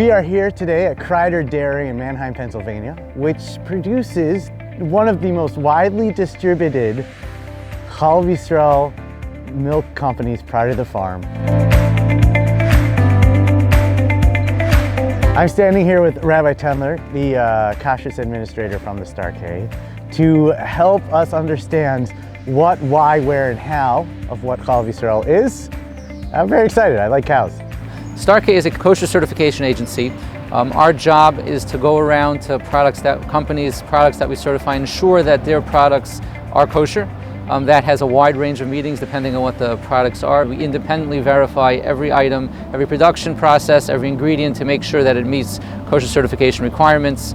We are here today at Kreider Dairy in Mannheim, Pennsylvania, which produces one of the most widely distributed Cholov Israel milk companies prior to the farm. I'm standing here with Rabbi Tendler, the Kosher administrator from the Star K, to help us understand what, why, where, and how of what Cholov Israel is. I'm very excited. I like cows. Star K is a kosher certification agency. Our job is to go around to companies' products that we certify, ensure that their products are kosher. That has a wide range of meetings depending on what the products are. We independently verify every item, every production process, every ingredient to make sure that it meets kosher certification requirements.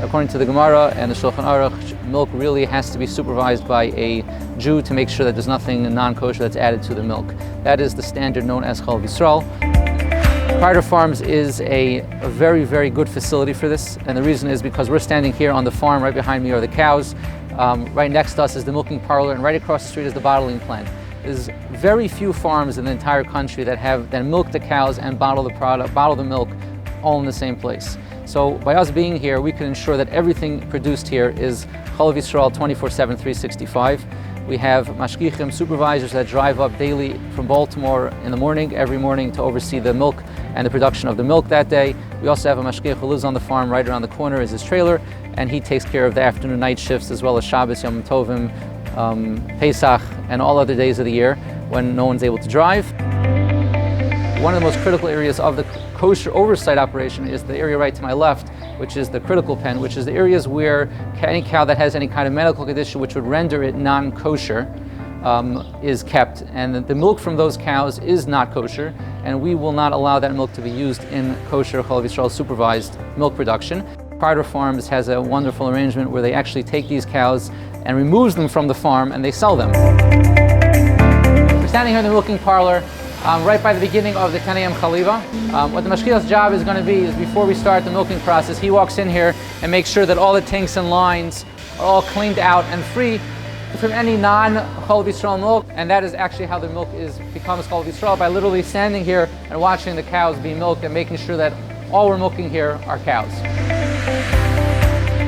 According to the Gemara and the Shulchan Aruch, milk really has to be supervised by a Jew to make sure that there's nothing non-kosher that's added to the milk. That is the standard known as Cholov Israel. Kreider Farms is a very, very good facility for this, and the reason is because we're standing here on the farm. Right behind me are the cows. Right next to us is the milking parlor, and right across the street is the bottling plant. There's very few farms in the entire country that milk the cows and bottle the milk all in the same place. So by us being here, we can ensure that everything produced here is Cholov Israel 24/7, 365. We have mashgichim, supervisors that drive up daily from Baltimore in the morning, every morning, to oversee the milk and the production of the milk that day. We also have a mashgiach who lives on the farm right around the corner, is his trailer, and he takes care of the afternoon night shifts as well as Shabbos, Yom Tovim, Pesach, and all other days of the year when no one's able to drive. One of the most critical areas of the kosher oversight operation is the area right to my left, which is the critical pen, which is the areas where any cow that has any kind of medical condition which would render it non-kosher is kept. And the milk from those cows is not kosher, and we will not allow that milk to be used in kosher Cholov Israel supervised milk production. Kreider Farms has a wonderful arrangement where they actually take these cows and removes them from the farm and they sell them. We're standing here in the milking parlor right by the beginning of the 10 a.m. Chaliva. What the mashgiach's job is going to be is before we start the milking process, he walks in here and makes sure that all the tanks and lines are all cleaned out and free from any non-Cholov Israel milk, and that is actually how the milk becomes Cholov Israel, by literally standing here and watching the cows be milked and making sure that all we're milking here are cows.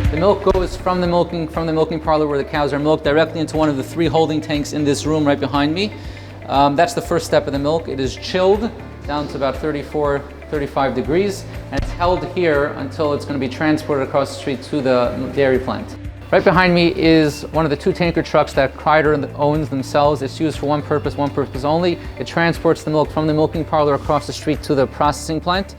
The milk goes from the milking parlor where the cows are milked directly into one of the 3 holding tanks in this room right behind me. That's the first step of the milk. It is chilled down to about 34, 35 degrees, and it's held here until it's going to be transported across the street to the dairy plant. Right behind me is one of the 2 tanker trucks that Kreider owns themselves. It's used for one purpose only. It transports the milk from the milking parlor across the street to the processing plant.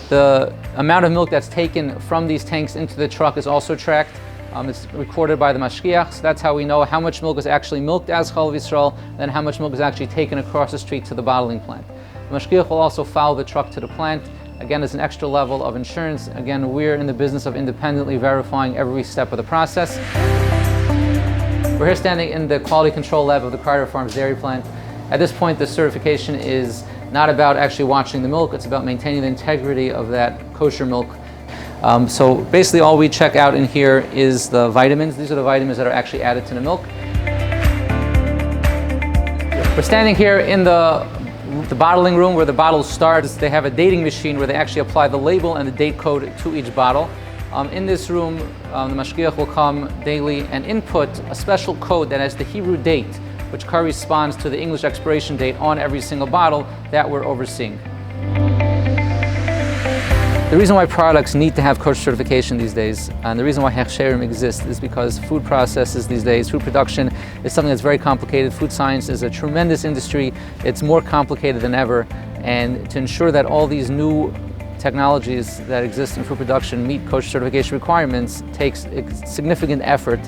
The amount of milk that's taken from these tanks into the truck is also tracked. It's recorded by the mashgiach, so that's how we know how much milk is actually milked as Cholov Israel, and how much milk is actually taken across the street to the bottling plant. The mashgiach will also follow the truck to the plant. Again, as an extra level of insurance. Again, we're in the business of independently verifying every step of the process. We're here standing in the quality control lab of the Kreider Farms Dairy plant. At this point, the certification is not about actually watching the milk, it's about maintaining the integrity of that kosher milk. So basically all we check out in here is the vitamins. These are the vitamins that are actually added to the milk. We're standing here in the bottling room where the bottles start. They have a dating machine where they actually apply the label and the date code to each bottle. In this room, the mashgiach will come daily and input a special code that has the Hebrew date, which corresponds to the English expiration date on every single bottle that we're overseeing. The reason why products need to have kosher certification these days, and the reason why hechsherim exist, is because food processes these days, food production is something that's very complicated. Food science is a tremendous industry. It's more complicated than ever, and to ensure that all these new technologies that exist in food production meet kosher certification requirements takes significant effort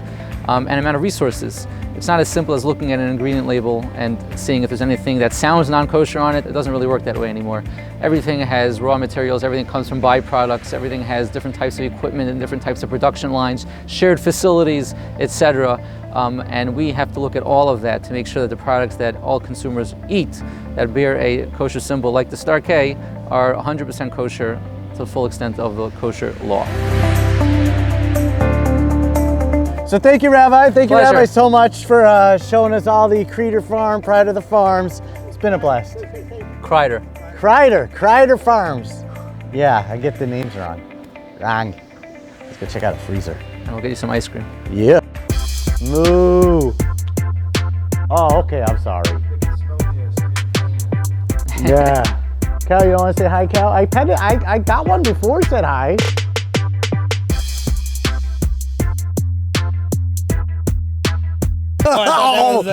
and amount of resources. It's not as simple as looking at an ingredient label and seeing if there's anything that sounds non-kosher on it. It doesn't really work that way anymore. Everything has raw materials, everything comes from byproducts, everything has different types of equipment and different types of production lines, shared facilities, etc. And we have to look at all of that to make sure that the products that all consumers eat that bear a kosher symbol like the Star K are 100% kosher to the full extent of the kosher law. So thank you, Rabbi. Thank you, Pleasure. Rabbi, so much for showing us all the Kreider farm, Pride of the Farms. It's been a blast. Kreider. Kreider Farms. Yeah, I get the names wrong. Let's go check out a freezer. And we'll get you some ice cream. Yeah. Moo. Oh, okay, I'm sorry. Yeah. Cal, you don't want to say hi, Cal? I got one before, said hi. Oh,